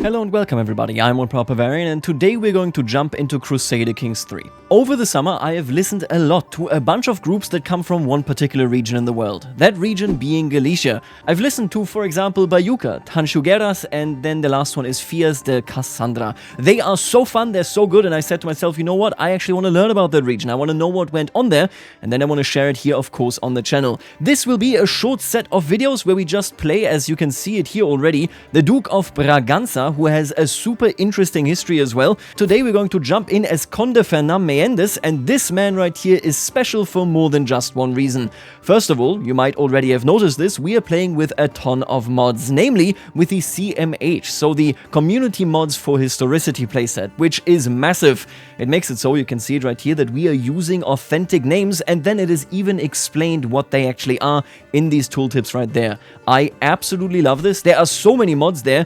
Hello and welcome everybody, I'm OneProperVarian and today we're going to jump into Crusader Kings III. Over the summer I have listened a lot to a bunch of groups that come from one particular region in the world, that region being Galicia. I've listened to, for example, Bayuca, Tanchugueras, and then the last one is Fias de Cassandra. They are so fun, they're so good, and I said to myself, you know what, I actually want to learn about that region, I want to know what went on there, and then I want to share it here of course on the channel. This will be a short set of videos where we just play, as you can see it here already, the Duke of Braganza, who has a super interesting history as well. Today we're going to jump in as Conde Fernam Meyendes, and this man right here is special for more than just one reason. First of all, you might already have noticed this, we are playing with a ton of mods, namely with the CMH, so the community mods for historicity playset, which is massive. It makes it so, you can see it right here, that we are using authentic names, and then it is even explained what they actually are in these tooltips right there. I absolutely love this. There are so many mods there.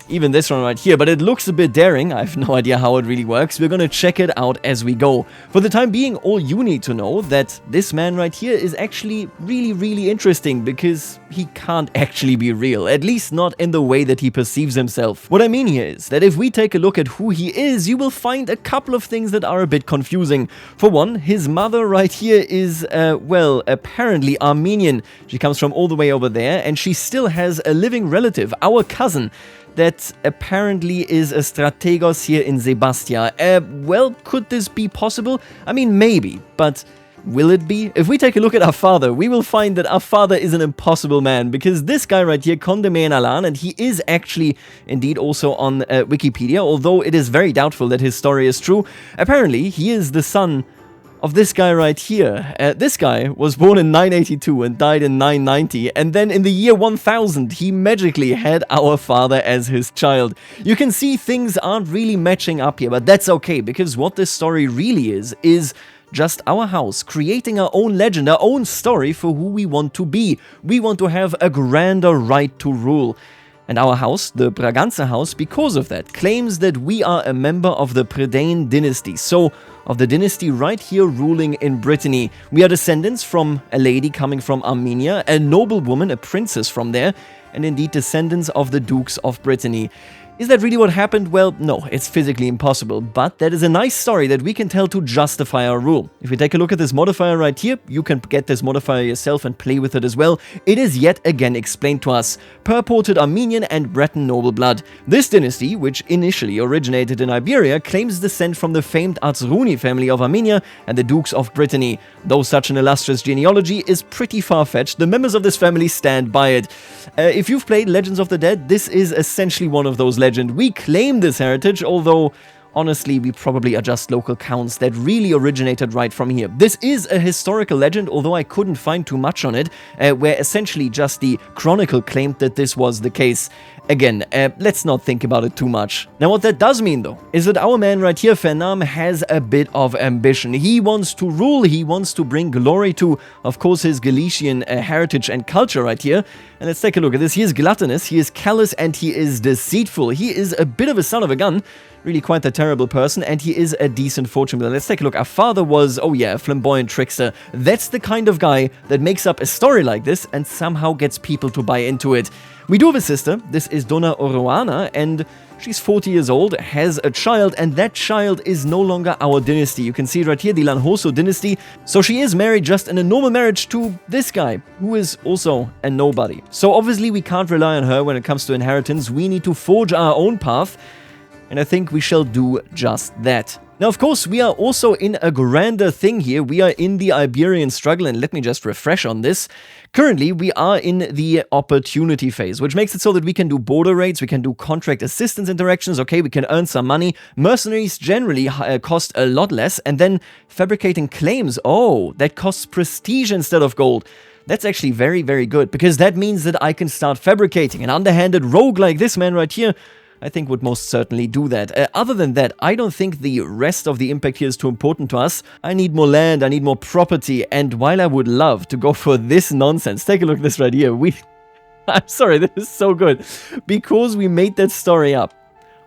Even this one right here, but it looks a bit daring. I have no idea how it really works. We're gonna check it out as we go. For the time being, all you need to know that this man right here is actually really interesting because he can't actually be real, at least not in the way that he perceives himself. What I mean here is that if we take a look at who he is, you will find a couple of things that are a bit confusing. For one, his mother right here is, well, apparently Armenian. She comes from all the way over there, and she still has a living relative, our cousin, that apparently is a strategos here in Sebastia. Well, could this be possible? I mean, maybe, but will it be? If we take a look at our father, we will find that our father is an impossible man, because this guy right here, Conde Meyenalan, and he is actually indeed also on Wikipedia, although it is very doubtful that his story is true. Apparently, he is the son of this guy right here. This guy was born in 982 and died in 990, and then in the year 1000 he magically had our father as his child. You can see things aren't really matching up here, but that's okay, because what this story really is just our house creating our own legend, our own story for who we want to be. We want to have a grander right to rule. And our house, the Braganza house, because of that, claims that we are a member of the Predane dynasty, so of the dynasty right here ruling in Brittany. We are descendants from a lady coming from Armenia, a noblewoman, a princess from there, and indeed descendants of the dukes of Brittany. Is that really what happened? Well, no, it's physically impossible, but that is a nice story that we can tell to justify our rule. If we take a look at this modifier right here, you can get this modifier yourself and play with it as well. It is yet again explained to us. Purported Armenian and Breton noble blood. This dynasty, which initially originated in Iberia, claims descent from the famed Arzruni family of Armenia and the dukes of Brittany. Though such an illustrious genealogy is pretty far-fetched, the members of this family stand by it. If you've played Legends of the Dead, this is essentially one of those legends. We claim this heritage, although honestly we probably are just local counts that really originated right from here. This is a historical legend, although I couldn't find too much on it, where essentially just the chronicle claimed that this was the case. Again, let's not think about it too much. Now what that does mean though, is that our man right here, Fernam, has a bit of ambition. He wants to rule, he wants to bring glory to, of course, his Galician heritage and culture right here. And let's take a look at this. He is gluttonous, he is callous, and he is deceitful. He is a bit of a son of a gun, really quite a terrible person, and he is a decent fortune teller. Let's take a look. Our father was, oh yeah, a flamboyant trickster. That's the kind of guy that makes up a story like this and somehow gets people to buy into it. We do have a sister. This is Donna Oroana, and she's 40 years old, has a child, and that child is no longer our dynasty. You can see it right here, the Lanhoso dynasty. So she is married just in a normal marriage to this guy, who is also a nobody. So obviously we can't rely on her when it comes to inheritance. We need to forge our own path, and I think we shall do just that. Now, of course, we are also in a grander thing here. We are in the Iberian struggle, and let me just refresh on this. Currently, we are in the opportunity phase, which makes it so that we can do border raids, we can do contract assistance interactions, okay, we can earn some money. Mercenaries generally cost a lot less, and then fabricating claims, oh, that costs prestige instead of gold. That's actually very good, because that means that I can start fabricating. An underhanded rogue like this man right here, I think would most certainly do that. Other than that, I don't think the rest of the impact here is too important to us. I need more land, I need more property, and while I would love to go for this nonsense, take a look at this right here. I'm sorry, this is so good. Because we made that story up.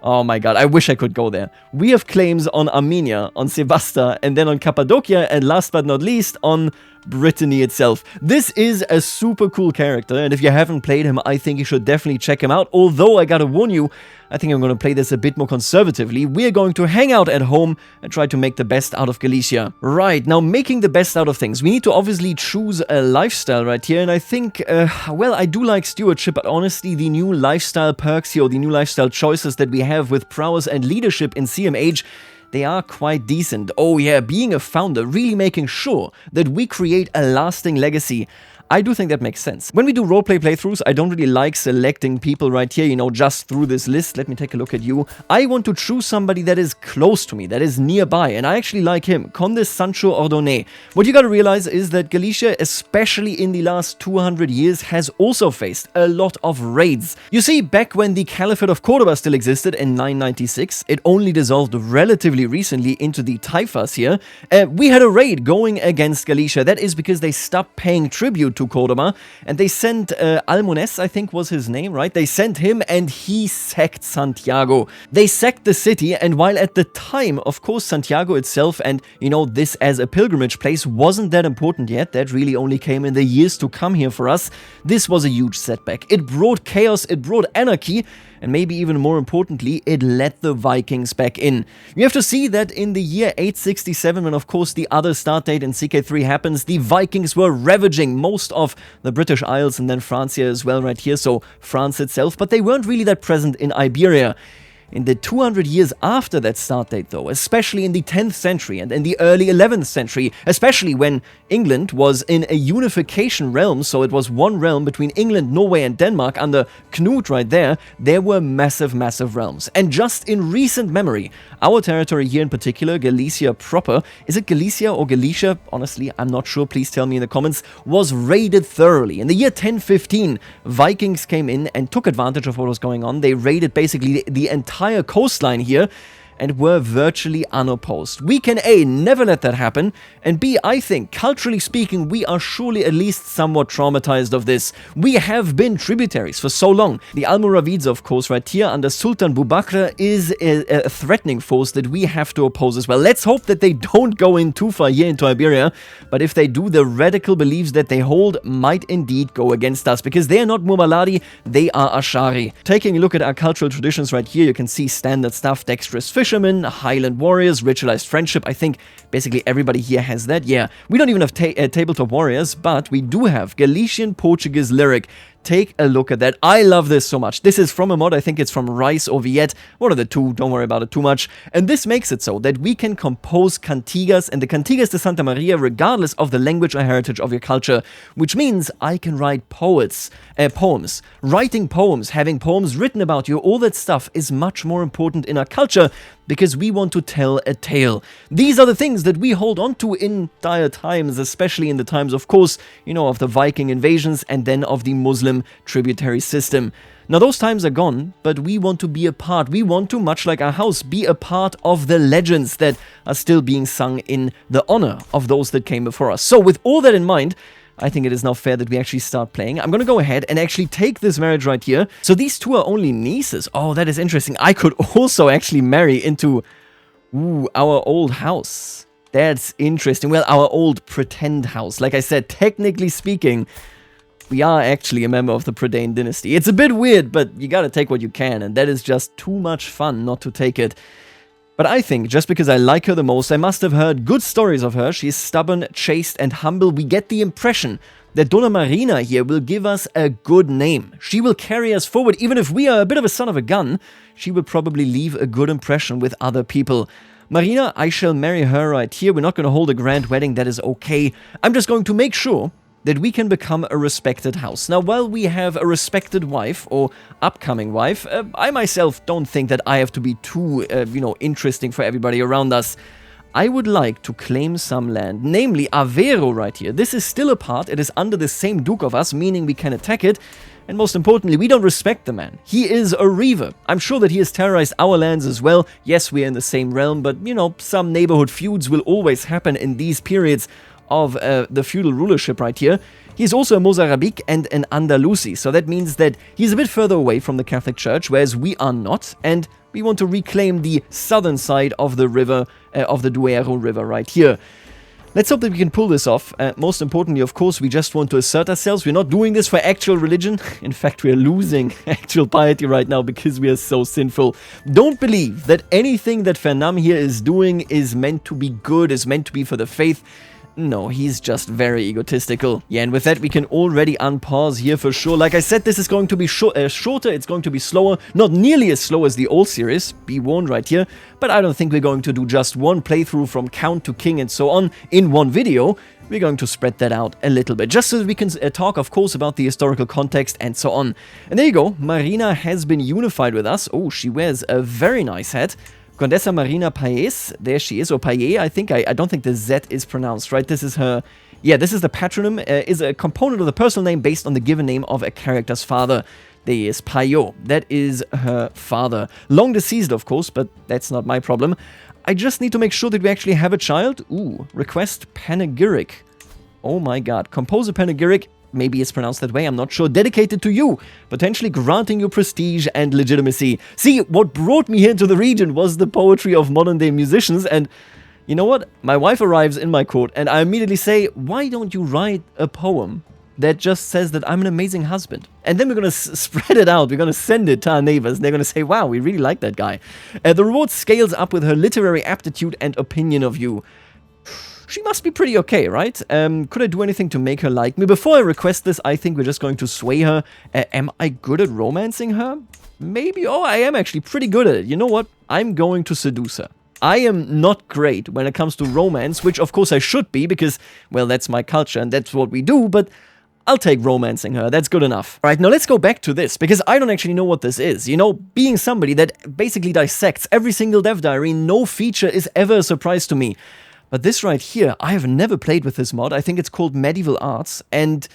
Oh my god, I wish I could go there. We have claims on Armenia, on Sebastia, and then on Cappadocia, and last but not least, on Brittany itself. This is a super cool character, and if you haven't played him, I think you should definitely check him out. Although, I gotta warn you, I think I'm going to play this a bit more conservatively. We're going to hang out at home and try to make the best out of Galicia. Right, now making the best out of things. We need to obviously choose a lifestyle right here, and I think, well, I do like stewardship, but honestly, the new lifestyle perks here, or the new lifestyle choices that we have with prowess and leadership in CMH, they are quite decent. Oh yeah, being a founder, really making sure that we create a lasting legacy. I do think that makes sense. When we do roleplay playthroughs, I don't really like selecting people right here, you know, just through this list. Let me take a look at you. I want to choose somebody that is close to me, that is nearby, and I actually like him, Conde Sancho Ordonez. What you gotta realize is that Galicia, especially in the last 200 years, has also faced a lot of raids. You see, back when the Caliphate of Cordoba still existed in 996, it only dissolved relatively recently into the Taifas here, we had a raid going against Galicia. That is because they stopped paying tribute to Cordoba, and they sent Almones, I think was his name, right? They sent him, and he sacked Santiago. They sacked the city, and while at the time, of course, Santiago itself and, you know, this as a pilgrimage place wasn't that important yet, that really only came in the years to come here for us, this was a huge setback. It brought chaos, it brought anarchy, and maybe even more importantly, it let the Vikings back in. You have to see that in the year 867, when of course the other start date in CK3 happens, the Vikings were ravaging most of the British Isles and then Francia as well right here, so France itself, but they weren't really that present in Iberia. In the 200 years after that start date though, especially in the 10th century and in the early 11th century, especially when England was in a unification realm, so it was one realm between England, Norway and Denmark under Knut right there were massive realms. And just in recent memory, our territory here in particular, Galicia proper, is it Galicia or Galicia? Honestly, I'm not sure, please tell me in the comments, was raided thoroughly. In the year 1015, Vikings came in and took advantage of what was going on. They raided basically the entire coastline here and were virtually unopposed. We can A, never let that happen, and B, I think, culturally speaking, we are surely at least somewhat traumatized of this. We have been tributaries for so long. The Almoravids, of course, right here under Sultan Bubakr is a threatening force that we have to oppose as well. Let's hope that they don't go in too far here into Iberia, but if they do, the radical beliefs that they hold might indeed go against us, because they are not Mumaladi, they are Ashari. Taking a look at our cultural traditions right here, you can see standard stuff, dexterous fishermen, Highland warriors, ritualized friendship. I think basically everybody here has that. Yeah, we don't even have tabletop warriors, but we do have Galician Portuguese lyric. Take a look at that. I love this so much. This is from a mod, I think it's from Rice or Viet, one of the two, don't worry about it too much. And this makes it so that we can compose cantigas and the cantigas de Santa Maria regardless of the language or heritage of your culture, which means I can write poems. Writing poems, having poems written about you, all that stuff is much more important in our culture because we want to tell a tale. These are the things that we hold on to in dire times, especially in the times, of course, you know, of the Viking invasions and then of the Muslim tributary system. Now those times are gone, but we want to be a part. We want to, much like our house, be a part of the legends that are still being sung in the honor of those that came before us. So with all that in mind, I think it is now fair that we actually start playing. I'm going to go ahead and actually take this marriage right here. So these two are only nieces. Oh, that is interesting. I could also actually marry into our old house. That's interesting. Well, our old pretend house. Like I said, technically speaking, we are actually a member of the Prydain dynasty. It's a bit weird, but you gotta take what you can, and that is just too much fun not to take it. But I think, just because I like her the most, I must have heard good stories of her. She's stubborn, chaste, and humble. We get the impression that Donna Marina here will give us a good name. She will carry us forward. Even if we are a bit of a son of a gun, she will probably leave a good impression with other people. Marina, I shall marry her right here. We're not going to hold a grand wedding, that is okay. I'm just going to make sure that we can become a respected house. Now, while we have a respected wife, or upcoming wife, I myself don't think that I have to be too, interesting for everybody around us. I would like to claim some land, namely Aveiro right here. This is still a part, it is under the same duke of us, meaning we can attack it. And most importantly, we don't respect the man. He is a reaver. I'm sure that he has terrorized our lands as well. Yes, we're in the same realm, but, some neighborhood feuds will always happen in these periods of the feudal rulership right here. He's also a Mozarabic and an Andalusi, so that means that he's a bit further away from the Catholic Church, whereas we are not, and we want to reclaim the southern side of the river, of the Duero River right here. Let's hope that we can pull this off. Most importantly, of course, we just want to assert ourselves. We're not doing this for actual religion. In fact, we are losing actual piety right now because we are so sinful. Don't believe that anything that Fernam here is doing is meant to be good, is meant to be for the faith. No, he's just very egotistical. Yeah, and with that, we can already unpause here for sure. Like I said, this is going to be shorter, it's going to be slower. Not nearly as slow as the old series, be warned right here. But I don't think we're going to do just one playthrough from Count to King and so on in one video. We're going to spread that out a little bit, just so that we can talk, of course, about the historical context and so on. And there you go, Marina has been unified with us. Oh, she wears a very nice hat. Condessa Marina Paes, there she is, or Paye, I think. I don't think the Z is pronounced, right? This is her, yeah, this is the patronym, is a component of the personal name based on the given name of a character's father. There is Payot, that is her father. Long deceased, of course, but that's not my problem. I just need to make sure that we actually have a child. Ooh, request panegyric. Oh my god, compose a panegyric. Maybe it's pronounced that way, I'm not sure. Dedicated to you, potentially granting you prestige and legitimacy. See, what brought me here into the region was the poetry of modern-day musicians, and you know what? My wife arrives in my court, and I immediately say, why don't you write a poem that just says that I'm an amazing husband? And then we're going to spread it out, we're going to send it to our neighbors, and they're going to say, wow, we really like that guy. The reward scales up with her literary aptitude and opinion of you. She must be pretty okay, right? Could I do anything to make her like me? Before I request this, I think we're just going to sway her. Am I good at romancing her? Maybe. Oh, I am actually pretty good at it. You know what? I'm going to seduce her. I am not great when it comes to romance, which of course I should be because, well, that's my culture and that's what we do, but I'll take romancing her. That's good enough. All right, now let's go back to this because I don't actually know what this is. You know, being somebody that basically dissects every single dev diary, no feature is ever a surprise to me. But this right here, I have never played with this mod. I think it's called Medieval Arts, and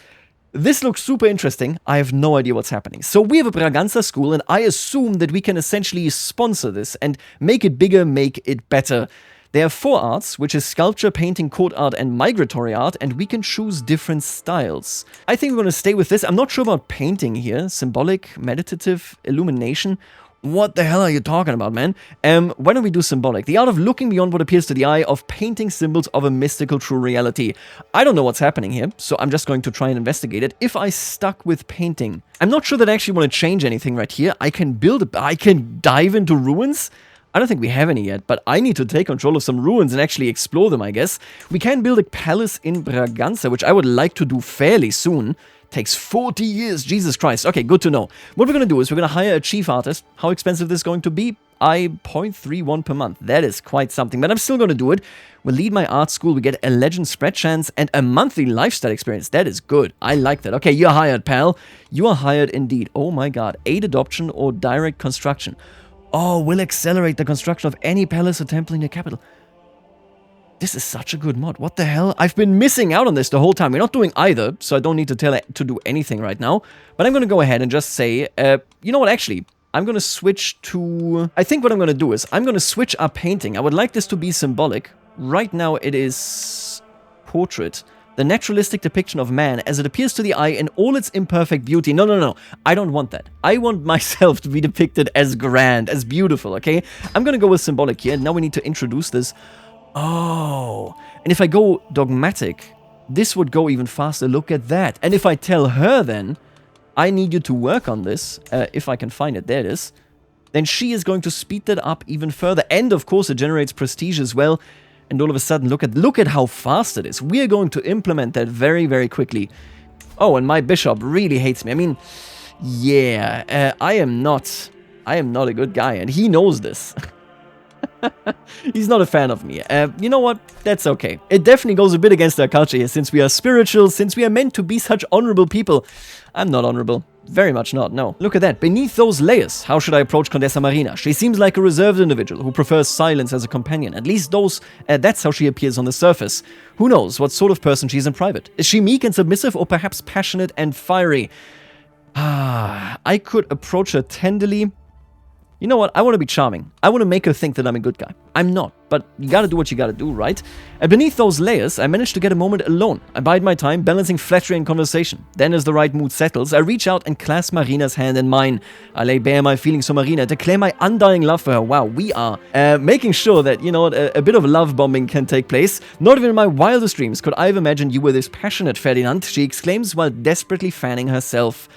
this looks super interesting. I have no idea what's happening. So we have a Braganza school, and I assume that we can essentially sponsor this and make it bigger, make it better. There are 4 arts, which is sculpture, painting, court art, and migratory art, and we can choose different styles. I think we're going to stay with this. I'm not sure about painting here. Symbolic, meditative, illumination. What the hell are you talking about, man? Why don't we do symbolic? The art of looking beyond what appears to the eye, of painting symbols of a mystical true reality. I don't know what's happening here, so I'm just going to try and investigate it. If I stuck with painting, I'm not sure that I actually want to change anything right here. I can dive into ruins. I don't think we have any yet, but I need to take control of some ruins and actually explore them, I guess. We can build a palace in Braganza, which I would like to do fairly soon. Takes 40 years, Jesus Christ. Okay, good to know. What we're going to do is we're going to hire a chief artist. How expensive this is going to be? 0.31 per month. That is quite something, but I'm still going to do it. We'll lead my art school. We get a legend spread chance and a monthly lifestyle experience. That is good. I like that. Okay, you're hired, pal. You are hired indeed. Oh my god. Aid adoption or direct construction. Oh, we'll accelerate the construction of any palace or temple in your capital. This is such a good mod. What the hell? I've been missing out on this the whole time. We're not doing either, so I don't need to tell it to do anything right now. But I'm going to go ahead and just say, you know what, actually, I'm going to switch to... I think what I'm going to do is, I'm going to switch our painting. I would like this to be symbolic. Right now it is portrait. The naturalistic depiction of man as it appears to the eye in all its imperfect beauty. No, no, no. I don't want that. I want myself to be depicted as grand, as beautiful, okay? I'm going to go with symbolic here. Now we need to introduce this. Oh, and if I go dogmatic, this would go even faster. Look at that. And if I tell her then, I need you to work on this, if I can find it, there it is, then she is going to speed that up even further. And of course it generates prestige as well. And all of a sudden, look at how fast it is. We are going to implement that very, very quickly. Oh, and my bishop really hates me. I mean, yeah, I am not a good guy, and he knows this. He's not a fan of me. You know what? That's okay. It definitely goes a bit against our culture here, since we are spiritual, since we are meant to be such honorable people. I'm not honorable. Very much not, no. Look at that. Beneath those layers, how should I approach Condessa Marina? She seems like a reserved individual who prefers silence as a companion. At least that's how she appears on the surface. Who knows what sort of person she is in private? Is she meek and submissive, or perhaps passionate and fiery? I could approach her tenderly. You know what? I want to be charming. I want to make her think that I'm a good guy. I'm not, but you gotta do what you gotta do, right? And beneath those layers, I managed to get a moment alone. I bide my time, balancing flattery and conversation. Then as the right mood settles, I reach out and clasp Marina's hand in mine. I lay bare my feelings for Marina, declare my undying love for her. Wow, we are making sure that, you know, a bit of love bombing can take place. Not even in my wildest dreams could I have imagined you were this passionate, Ferdinand, she exclaims while desperately fanning herself.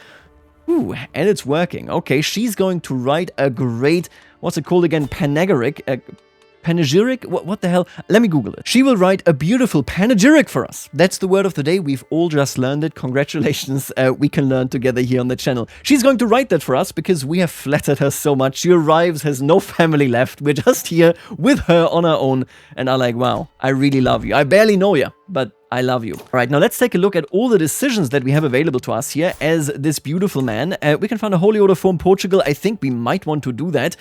Ooh, and it's working. Okay, she's going to write a great, what's it called again, panegyric? Panegyric? What the hell? Let me Google it. She will write a beautiful panegyric for us. That's the word of the day. We've all just learned it. Congratulations. We can learn together here on the channel. She's going to write that for us because we have flattered her so much. She arrives, has no family left. We're just here with her on our own. And I'm like, wow, I really love you. I barely know you, but I love you. All right, now let's take a look at all the decisions that we have available to us here as this beautiful man. We can find a holy order from Portugal. I think we might want to do that.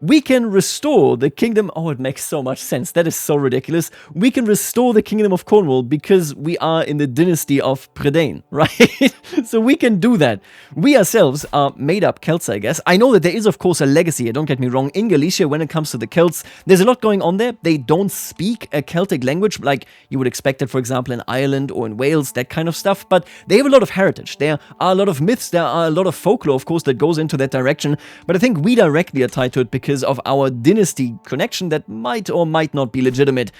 We can restore the kingdom. Oh, it makes so much sense. That is so ridiculous. We can restore the kingdom of Cornwall because we are in the dynasty of Prydain, right? So we can do that. We ourselves are made-up Celts, I guess. I know that there is, of course, a legacy here, don't get me wrong, in Galicia when it comes to the Celts. There's a lot going on there. They don't speak a Celtic language like you would expect it, for example, in Ireland or in Wales, that kind of stuff. But they have a lot of heritage. There are a lot of myths. There are a lot of folklore, of course, that goes into that direction. But I think we directly are tied to it because of our dynasty connection that might or might not be legitimate.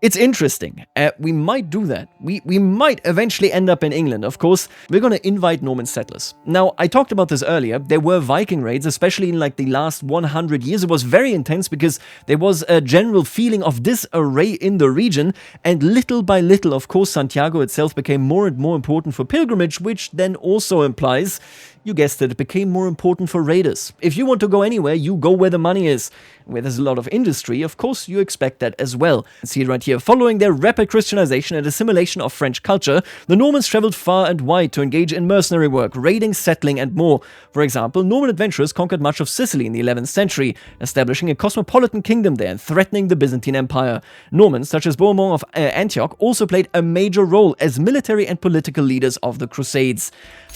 It's interesting. We might do that. We might eventually end up in England, of course. We're going to invite Norman settlers. Now, I talked about this earlier. There were Viking raids, especially in like the last 100 years. It was very intense because there was a general feeling of disarray in the region. And little by little, of course, Santiago itself became more and more important for pilgrimage, which then also implies, you guessed it, became more important for raiders. If you want to go anywhere, you go where the money is. Where there's a lot of industry, of course, you expect that as well. See it right here. Following their rapid Christianization and assimilation of French culture, the Normans traveled far and wide to engage in mercenary work, raiding, settling, and more. For example, Norman adventurers conquered much of Sicily in the 11th century, establishing a cosmopolitan kingdom there and threatening the Byzantine Empire. Normans, such as Bohemond of Antioch, also played a major role as military and political leaders of the Crusades.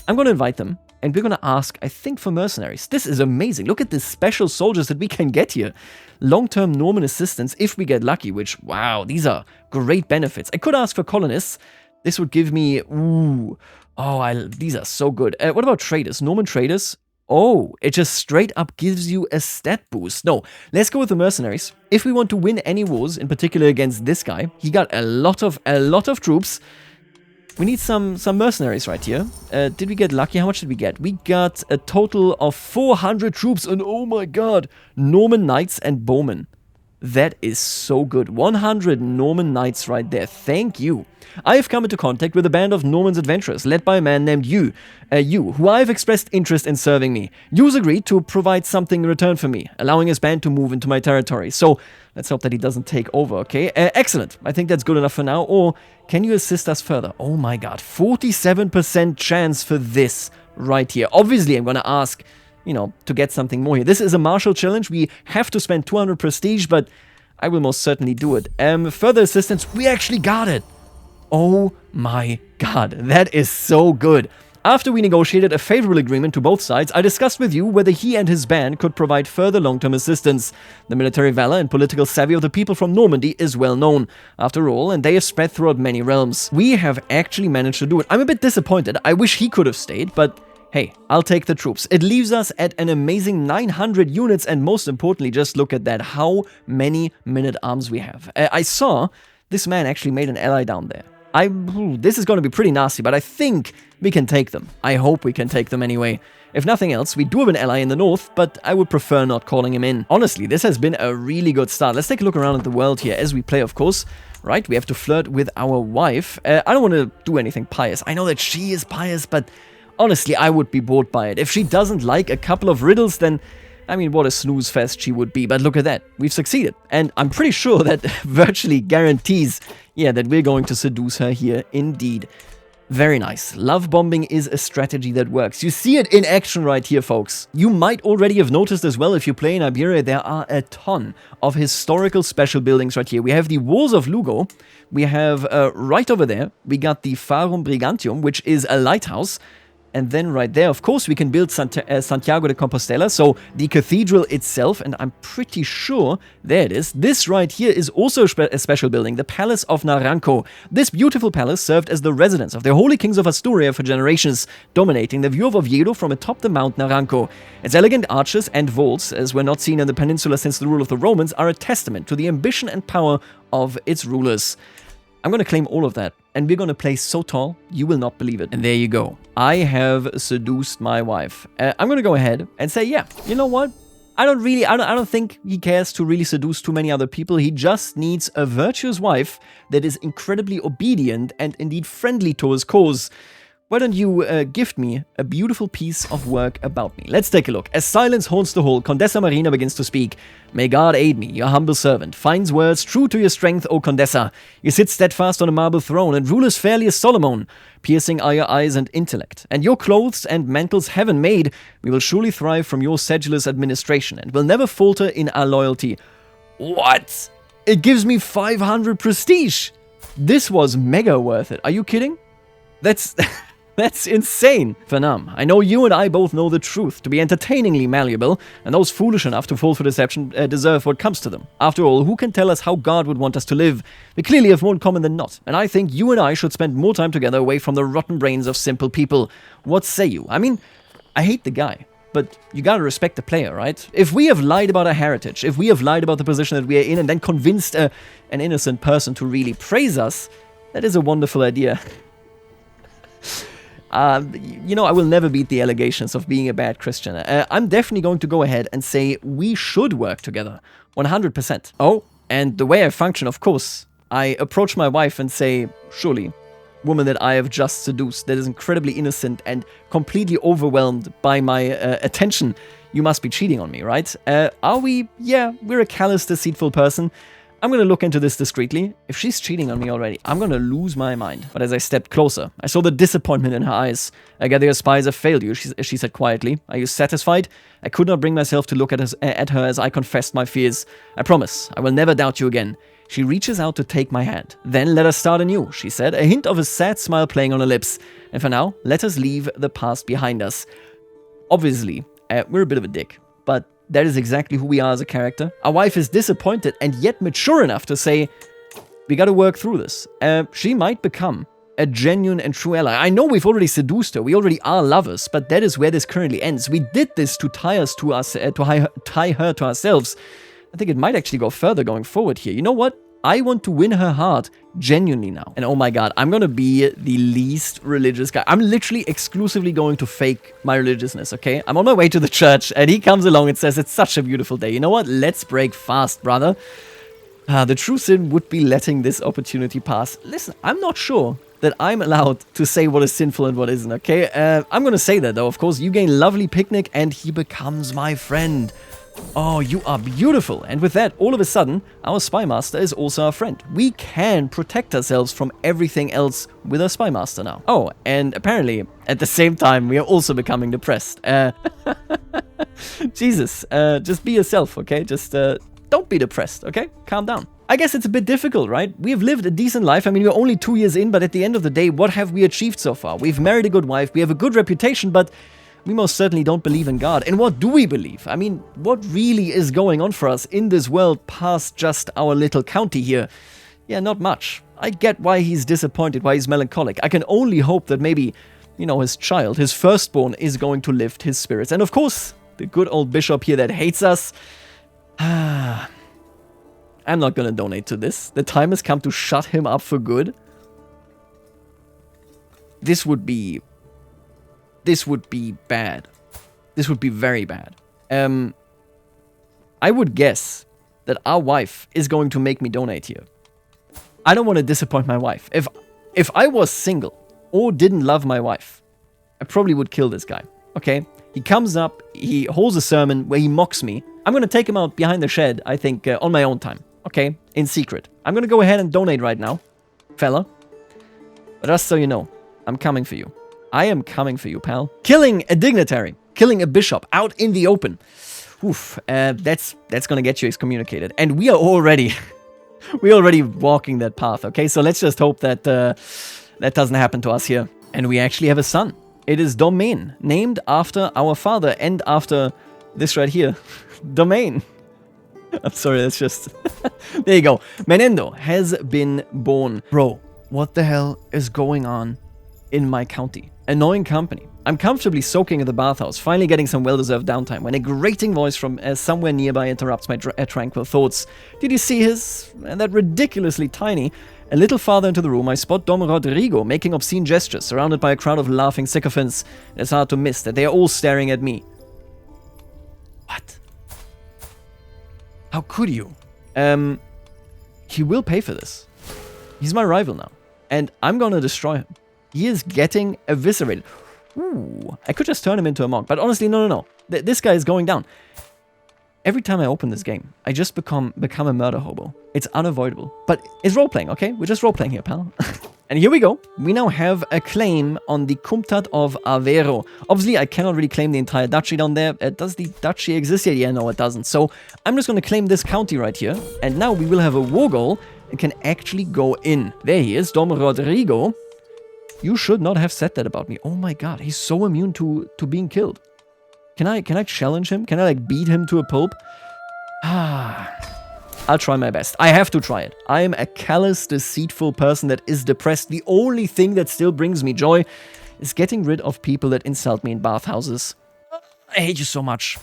I'm going to invite them, and we're going to ask, I think, for mercenaries. This is amazing. Look at the special soldiers that we can get here. Long-term Norman assistance if we get lucky, which, wow, these are great benefits. I could ask for colonists. This would give me, these are so good. What about traders? Norman traders? Oh, it just straight up gives you a stat boost. No, let's go with the mercenaries. If we want to win any wars, in particular against this guy, he got a lot of troops. We need some mercenaries right here. Did we get lucky? How much did we get? We got a total of 400 troops and oh my god, Norman knights and bowmen. That is so good. 100 Norman knights right there. Thank you. I have come into contact with a band of Norman's adventurers led by a man named Yu, who I have expressed interest in serving me. Yu's agreed to provide something in return for me, allowing his band to move into my territory. So let's hope that he doesn't take over, okay? Excellent. I think that's good enough for now. Or can you assist us further? Oh my god, 47% chance for this right here. Obviously, I'm going to ask, you know, to get something more here. This is a martial challenge. We have to spend 200 prestige, but I will most certainly do it. Further assistance, we actually got it. Oh my god, that is so good. After we negotiated a favorable agreement to both sides, I discussed with you whether he and his band could provide further long-term assistance. The military valor and political savvy of the people from Normandy is well known, after all, and they have spread throughout many realms. We have actually managed to do it. I'm a bit disappointed. I wish he could have stayed, but hey, I'll take the troops. It leaves us at an amazing 900 units, and most importantly, just look at that, how many men-at-arms we have. I saw this man actually made an ally down there. This is going to be pretty nasty, but I think we can take them. I hope we can take them anyway. If nothing else, we do have an ally in the north, but I would prefer not calling him in. Honestly, this has been a really good start. Let's take a look around at the world here as we play, of course. Right, we have to flirt with our wife. I don't want to do anything pious. I know that she is pious, but honestly, I would be bored by it. If she doesn't like a couple of riddles, then, I mean, what a snooze fest she would be. But look at that. We've succeeded. And I'm pretty sure that virtually guarantees, yeah, that we're going to seduce her here indeed. Very nice. Love bombing is a strategy that works. You see it in action right here, folks. You might already have noticed as well, if you play in Iberia, there are a ton of historical special buildings right here. We have the Walls of Lugo. We have, right over there, we got the Farum Brigantium, which is a lighthouse. And then right there, of course, we can build Santiago de Compostela, so the cathedral itself, and I'm pretty sure, there it is, this right here is also a special building, the Palace of Naranco. This beautiful palace served as the residence of the Holy Kings of Asturia for generations, dominating the view of Oviedo from atop the Mount Naranco. Its elegant arches and vaults, as were not seen in the peninsula since the rule of the Romans, are a testament to the ambition and power of its rulers. I'm going to claim all of that, and we're going to play so tall, you will not believe it. And there you go. I have seduced my wife. I'm going to go ahead and say, yeah, you know what? I don't think he cares to really seduce too many other people. He just needs a virtuous wife that is incredibly obedient and indeed friendly to his cause. Why don't you gift me a beautiful piece of work about me? Let's take a look. As silence haunts the hall, Condessa Marina begins to speak. May God aid me, your humble servant. Finds words true to your strength, O Condessa. You sit steadfast on a marble throne and rule as fairly as Solomon. Piercing are your eyes and intellect. And your clothes and mantles heaven made. We will surely thrive from your sedulous administration and will never falter in our loyalty. What? It gives me 500 prestige. This was mega worth it. Are you kidding? That's insane. Fernam, I know you and I both know the truth to be entertainingly malleable, and those foolish enough to fall for deception deserve what comes to them. After all, who can tell us how God would want us to live? We clearly have more in common than not, and I think you and I should spend more time together away from the rotten brains of simple people. What say you? I mean, I hate the guy, but you gotta respect the player, right? If we have lied about our heritage, if we have lied about the position that we are in, and then convinced an innocent person to really praise us, that is a wonderful idea. You know, I will never beat the allegations of being a bad Christian. I'm definitely going to go ahead and say we should work together. 100%. Oh, and the way I function, of course, I approach my wife and say, surely, woman that I have just seduced, that is incredibly innocent and completely overwhelmed by my attention, you must be cheating on me, right? Are we? Yeah, we're a callous, deceitful person. I'm going to look into this discreetly. If she's cheating on me already, I'm going to lose my mind. But as I stepped closer, I saw the disappointment in her eyes. I gather your spies have failed you, she said quietly. Are you satisfied? I could not bring myself to look at her as I confessed my fears. I promise, I will never doubt you again. She reaches out to take my hand. Then let us start anew, she said, a hint of a sad smile playing on her lips. And for now, let us leave the past behind us. Obviously, we're a bit of a dick, but that is exactly who we are as a character. Our wife is disappointed and yet mature enough to say, we gotta work through this. She might become a genuine and true ally. I know we've already seduced her, we already are lovers, but that is where this currently ends. We did this to tie her to ourselves. I think it might actually go further going forward here. You know what? I want to win her heart genuinely now. And oh my god, I'm gonna be the least religious guy. I'm literally exclusively going to fake my religiousness, okay? I'm on my way to the church, and he comes along and says, it's such a beautiful day. You know what? Let's break fast, brother. The true sin would be letting this opportunity pass. Listen, I'm not sure that I'm allowed to say what is sinful and what isn't, okay? I'm gonna say that, though. Of course, you gain lovely picnic, and he becomes my friend. Oh, you are beautiful. And with that, all of a sudden, our spy master is also our friend. We can protect ourselves from everything else with our spy master now. Oh, and apparently, at the same time, we are also becoming depressed. Jesus, just be yourself, okay? Just don't be depressed, okay? Calm down. I guess it's a bit difficult, right? We have lived a decent life. I mean, we're only 2 years in, but at the end of the day, what have we achieved so far? We've married a good wife, we have a good reputation, but we most certainly don't believe in God. And what do we believe? I mean, what really is going on for us in this world past just our little county here? Yeah, not much. I get why he's disappointed, why he's melancholic. I can only hope that maybe, you know, his child, his firstborn, is going to lift his spirits. And of course, the good old bishop here that hates us. I'm not gonna donate to this. The time has come to shut him up for good. This would be bad. This would be very bad. I would guess that our wife is going to make me donate here. I don't want to disappoint my wife. If I was single or didn't love my wife, I probably would kill this guy. Okay? He comes up, he holds a sermon where he mocks me. I'm going to take him out behind the shed, I think, on my own time. Okay? In secret. I'm going to go ahead and donate right now, fella. But just so you know, I'm coming for you. I am coming for you, pal. Killing a dignitary, killing a bishop out in the open. Oof, that's gonna get you excommunicated. And we are already walking that path, okay? So let's just hope that that doesn't happen to us here. And we actually have a son. It is Domain, named after our father and after this right here. Domain. I'm sorry, that's just... There you go. Menendo has been born. Bro, what the hell is going on in my county? Annoying company. I'm comfortably soaking in the bathhouse, finally getting some well-deserved downtime, when a grating voice from somewhere nearby interrupts my tranquil thoughts. Did you see his... that ridiculously tiny... A little farther into the room, I spot Dom Rodrigo making obscene gestures, surrounded by a crowd of laughing sycophants. It's hard to miss that they are all staring at me. What? How could you? He will pay for this. He's my rival now, and I'm gonna destroy him. He is getting eviscerated. Ooh, I could just turn him into a monk, but honestly, no. This guy is going down. Every time I open this game, I just become a murder hobo. It's unavoidable. But it's role-playing, okay? We're just role-playing here, pal. And here we go. We now have a claim on the Comtat of Aveiro. Obviously, I cannot really claim the entire duchy down there. Does the duchy exist yet? Yeah, no, it doesn't. So I'm just going to claim this county right here. And now we will have a war goal and can actually go in. There he is, Dom Rodrigo. You should not have said that about me. Oh my god, he's so immune to being killed. Can I challenge him? Can I, like, beat him to a pulp? I'll try my best. I have to try it. I am a callous, deceitful person that is depressed. The only thing that still brings me joy is getting rid of people that insult me in bathhouses. I hate you so much.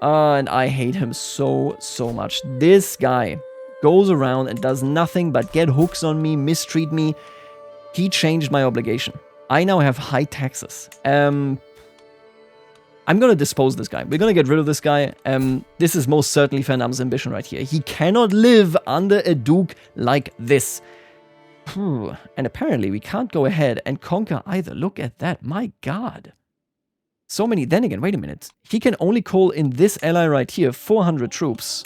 And I hate him so much. This guy goes around and does nothing but get hooks on me, mistreat me. He changed my obligation. I now have high taxes. I'm going to dispose this guy. We're going to get rid of this guy. This is most certainly Fernam's ambition right here. He cannot live under a duke like this. And apparently we can't go ahead and conquer either. Look at that. My god. So many. Then again, wait a minute. He can only call in this ally right here 400 troops.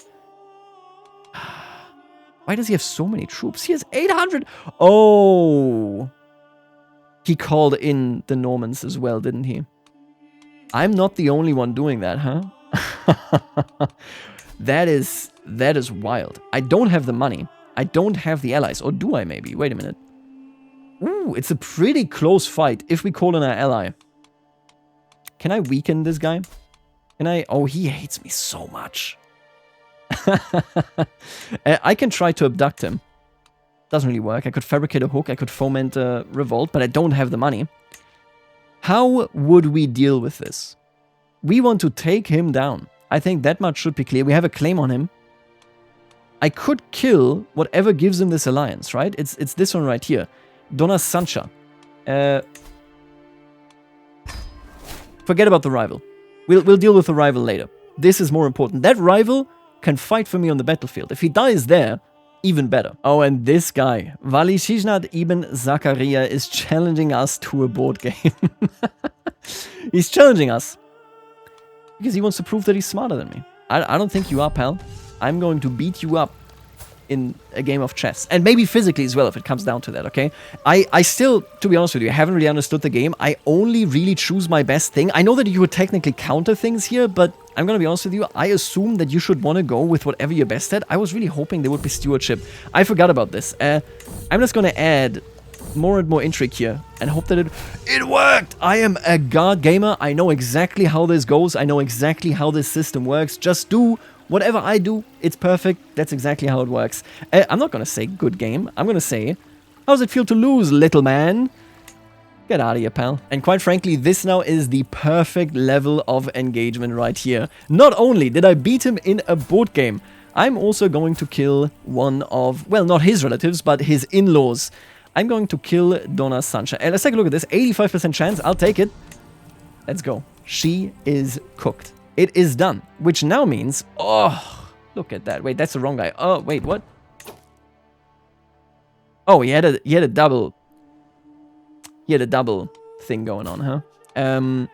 Why does he have so many troops? He has 800. Oh. He called in the Normans as well, didn't he? I'm not the only one doing that, huh? That is wild. I don't have the money. I don't have the allies. Or do I maybe? Wait a minute. Ooh, it's a pretty close fight if we call in our ally. Can I weaken this guy? Can I? Oh, he hates me so much. I can try to abduct him. Doesn't really work. I could fabricate a hook. I could foment a revolt, but I don't have the money. How would we deal with this? We want to take him down. I think that much should be clear. We have a claim on him. I could kill whatever gives him this alliance, right? It's this one right here. Donna Sancha. Forget about the rival. We'll deal with the rival later. This is more important. That rival can fight for me on the battlefield. If he dies there, even better. Oh, and this guy, Valishishnat Ibn Zakaria, is challenging us to a board game. He's challenging us because he wants to prove that he's smarter than me. I don't think you are, pal. I'm going to beat you up in a game of chess. And maybe physically as well, if it comes down to that, okay? I still, to be honest with you, I haven't really understood the game. I only really choose my best thing. I know that you would technically counter things here, but I'm gonna be honest with you, I assume that you should want to go with whatever you're best at. I was really hoping there would be stewardship. I forgot about this. I'm just gonna add more and more intrigue here and hope that it worked! I am a god gamer. I know exactly how this goes. I know exactly how this system works. Just do whatever I do. It's perfect. That's exactly how it works. I'm not gonna say good game. I'm gonna say, how's it feel to lose, little man? Get out of here, pal. And quite frankly, this now is the perfect level of engagement right here. Not only did I beat him in a board game, I'm also going to kill one of, well, not his relatives, but his in-laws. I'm going to kill Donna Sancha. And let's take a look at this. 85% chance. I'll take it. Let's go. She is cooked. It is done. Which now means... Oh, look at that. Wait, that's the wrong guy. Oh, wait, what? Oh, he had a double... He had a double thing going on, huh? Can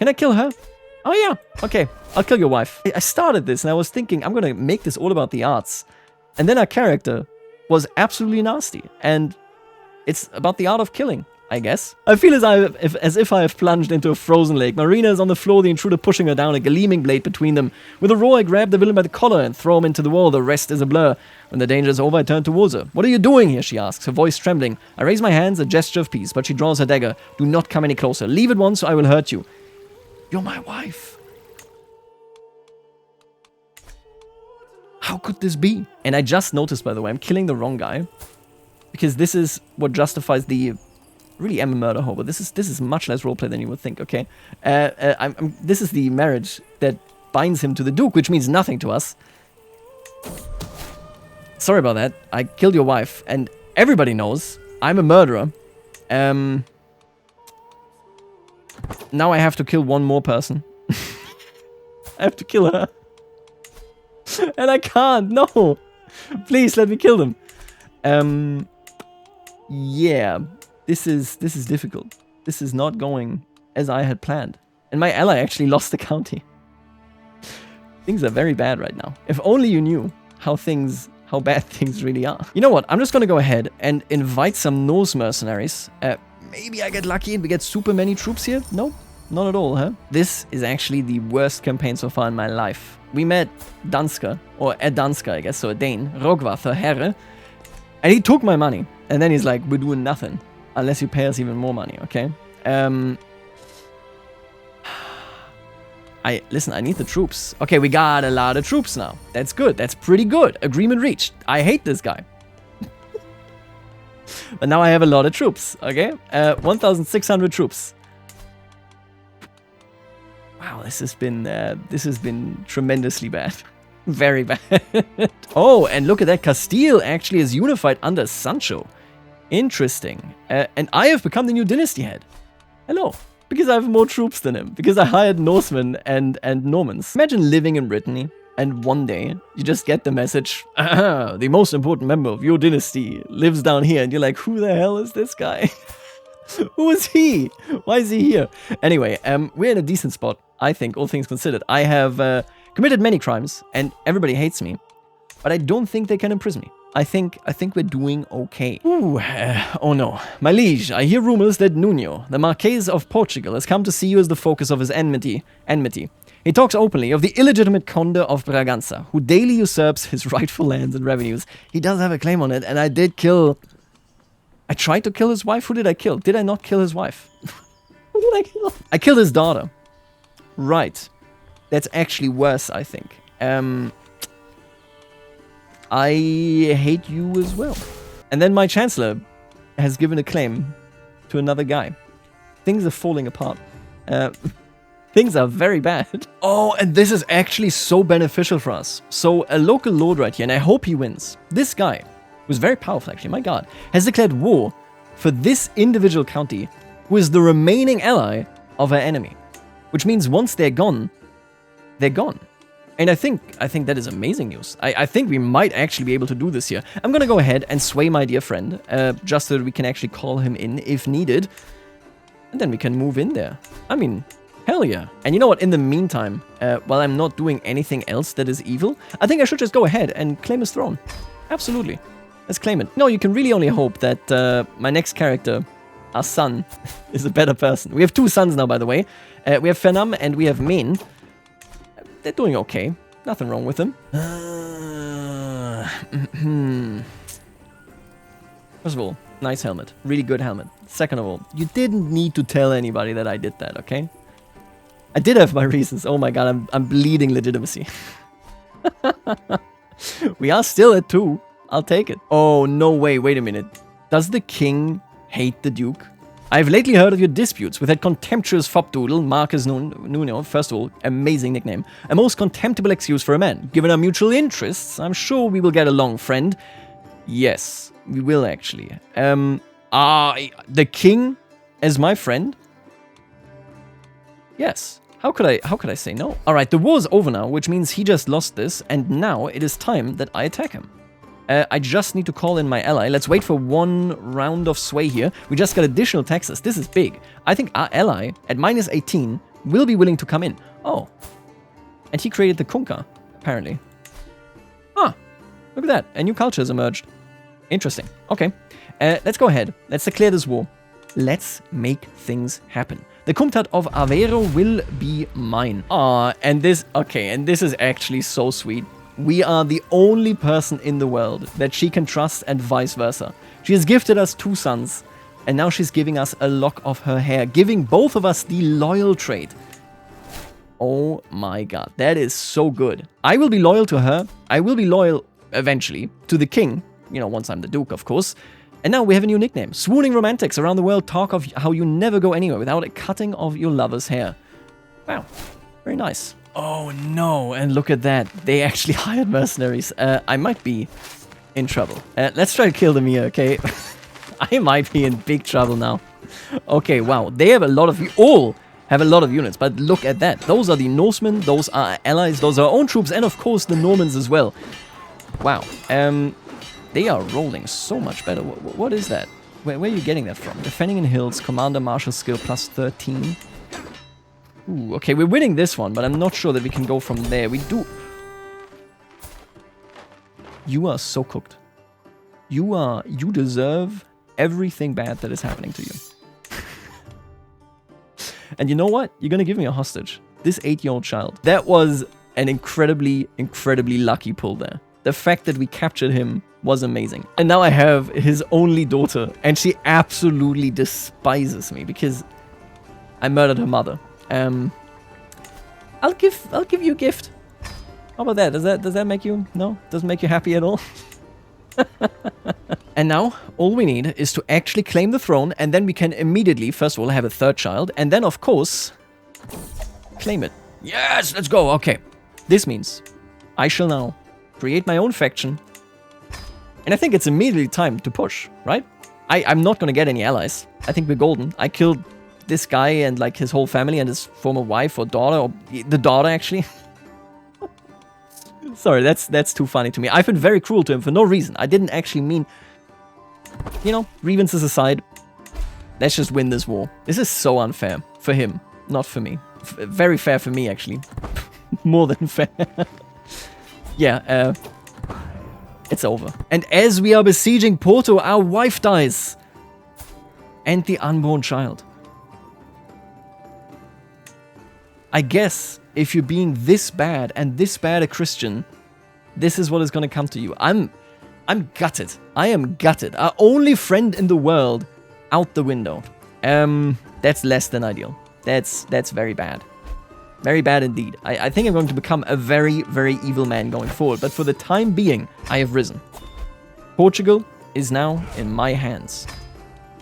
I kill her? Oh, yeah. Okay, I'll kill your wife. I started this and I was thinking, I'm gonna make this all about the arts. And then our character was absolutely nasty. And it's about the art of killing. I guess. I feel as if I have plunged into a frozen lake. Marina is on the floor, the intruder pushing her down, a gleaming blade between them. With a roar, I grab the villain by the collar and throw him into the wall. The rest is a blur. When the danger is over, I turn towards her. What are you doing here, she asks, her voice trembling. I raise my hands, a gesture of peace, but she draws her dagger. Do not come any closer. Leave at once, or I will hurt you. You're my wife. How could this be? And I just noticed, by the way, I'm killing the wrong guy. Because this is what justifies the... Really am a murder hobo. This is much less roleplay than you would think, okay? This is the marriage that binds him to the Duke, which means nothing to us. Sorry about that. I killed your wife, and everybody knows I'm a murderer. Now I have to kill one more person. I have to kill her. And I can't. No. Please let me kill them. Yeah. This is difficult. This is not going as I had planned. And my ally actually lost the county. Things are very bad right now. If only you knew how bad things really are. You know what? I'm just gonna go ahead and invite some Norse mercenaries. Maybe I get lucky and we get super many troops here? No, not at all, huh? This is actually the worst campaign so far in my life. We met Danska, or a Danska, I guess, so a Dane, Rogvar Herre, and he took my money. And then he's like, we're doing nothing. Unless you pay us even more money, okay? Listen, I need the troops. Okay, we got a lot of troops now. That's good. That's pretty good. Agreement reached. I hate this guy. But now I have a lot of troops, okay? 1,600 troops. Wow, this has been tremendously bad. Very bad. Oh, and look at that. Castile actually is unified under Sancho. Interesting. And I have become the new Dynasty Head. Hello. Because I have more troops than him. Because I hired Norsemen and Normans. Imagine living in Brittany and one day you just get the message, the most important member of your dynasty lives down here. And you're like, who the hell is this guy? Who is he? Why is he here? Anyway, we're in a decent spot, I think, all things considered. I have committed many crimes and everybody hates me. But I don't think they can imprison me. I think we're doing okay. Ooh, oh no. My liege, I hear rumors that Nuno, the Marquess of Portugal, has come to see you as the focus of his enmity. He talks openly of the illegitimate Conde of Braganza, who daily usurps his rightful lands and revenues. He does have a claim on it, and I tried to kill his wife. Who did I kill? Did I not kill his wife? Who did I kill? I killed his daughter. Right. That's actually worse, I think. I hate you as well. And then my chancellor has given a claim to another guy. Things are falling apart. Things are very bad. Oh, and this is actually so beneficial for us. So a local lord right here, and I hope he wins. This guy, who's very powerful actually, my god, has declared war for this individual county, who is the remaining ally of our enemy. Which means once they're gone, they're gone. And I think that is amazing news. I think we might actually be able to do this here. I'm gonna go ahead and sway my dear friend, just so that we can actually call him in if needed. And then we can move in there. I mean, hell yeah. And you know what, in the meantime, while I'm not doing anything else that is evil, I think I should just go ahead and claim his throne. Absolutely. Let's claim it. No, you can really only hope that my next character, our son, is a better person. We have two sons now, by the way. We have Fernam and we have Main. They're doing okay. Nothing wrong with them. First of all, nice helmet. Really good helmet. Second of all, you didn't need to tell anybody that I did that, okay? I did have my reasons. Oh my god, I'm bleeding legitimacy. We are still at 2. I'll take it. Oh, no way. Wait a minute. Does the king hate the duke? I've lately heard of your disputes with that contemptuous fopdoodle, Marcus Nuno. First of all, amazing nickname. A most contemptible excuse for a man. Given our mutual interests, I'm sure we will get along, friend. Yes, we will actually. The king as my friend? Yes. How could I say no? Alright, the war's over now, which means he just lost this, and now it is time that I attack him. I just need to call in my ally. Let's wait for one round of sway here. We just got additional taxes. This is big. I think our ally, at minus 18, will be willing to come in. Oh. And he created the Kunka, apparently. Ah, look at that. A new culture has emerged. Interesting. Okay. Let's go ahead. Let's declare this war. Let's make things happen. The Comtat of Aveiro will be mine. And this is actually so sweet. We are the only person in the world that she can trust and vice versa. She has gifted us 2 sons, and now she's giving us a lock of her hair, giving both of us the loyal trait. Oh my god, that is so good. I will be loyal to her. I will be loyal, eventually, to the king. You know, once I'm the duke, of course. And now we have a new nickname. Swooning romantics around the world talk of how you never go anywhere without a cutting of your lover's hair. Wow, very nice. Oh no, and look at that. They actually hired mercenaries. I might be in trouble. Let's try to kill them here, okay? I might be in big trouble now. Okay, wow. They have a lot of... all have a lot of units, but look at that. Those are the Norsemen, those are allies, those are our own troops, and of course the Normans as well. Wow. They are rolling so much better. What is that? Where are you getting that from? Defending in hills, commander martial skill plus 13. Ooh, okay, we're winning this one, but I'm not sure that we can go from there. We do... You are so cooked. You deserve everything bad that is happening to you. And you know what? You're gonna give me a hostage. This 8-year-old child. That was an incredibly, incredibly lucky pull there. The fact that we captured him was amazing. And now I have his only daughter, and she absolutely despises me because I murdered her mother. I'll give you a gift. How about that? Does that make you... No? Doesn't make you happy at all? And now, all we need is to actually claim the throne, and then we can immediately, first of all, have a 3rd child, and then, of course, claim it. Yes, let's go. Okay. This means I shall now create my own faction, and I think it's immediately time to push, right? I'm not going to get any allies. I think we're golden. I killed this guy and, like, his whole family and his former wife or daughter, or the daughter, actually. Sorry, that's too funny to me. I've been very cruel to him for no reason. I didn't actually mean... You know, grievances aside, let's just win this war. This is so unfair. For him, not for me. Very fair for me, actually. More than fair. Yeah, it's over. And as we are besieging Porto, our wife dies. And the unborn child. I guess if you're being this bad and this bad a Christian, this is what is going to come to you. I'm gutted. I am gutted. Our only friend in the world out the window. That's less than ideal. That's very bad. Very bad indeed. I think I'm going to become a very, very evil man going forward. But for the time being, I have risen. Portugal is now in my hands.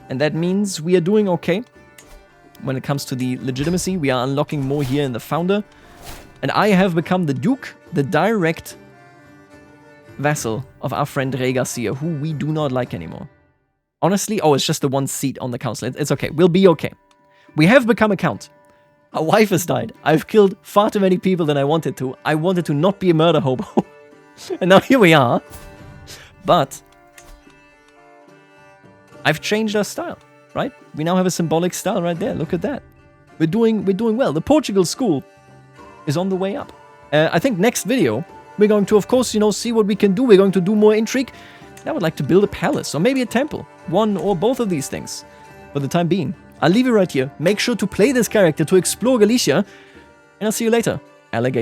And that means we are doing okay. When it comes to the legitimacy, we are unlocking more here in the founder. And I have become the Duke, the direct vassal of our friend Rey Garcia, who we do not like anymore. Honestly, oh, it's just the 1 seat on the council. It's okay. We'll be okay. We have become a count. Our wife has died. I've killed far too many people than I wanted to. I wanted to not be a murder hobo. And now here we are. But I've changed our style, right? We now have a symbolic style right there. Look at that. We're doing well. The Portugal school is on the way up. I think next video, we're going to, of course, you know, see what we can do. We're going to do more intrigue. I would like to build a palace or maybe a temple. One or both of these things. For the time being, I'll leave it right here. Make sure to play this character to explore Galicia. And I'll see you later, alligator.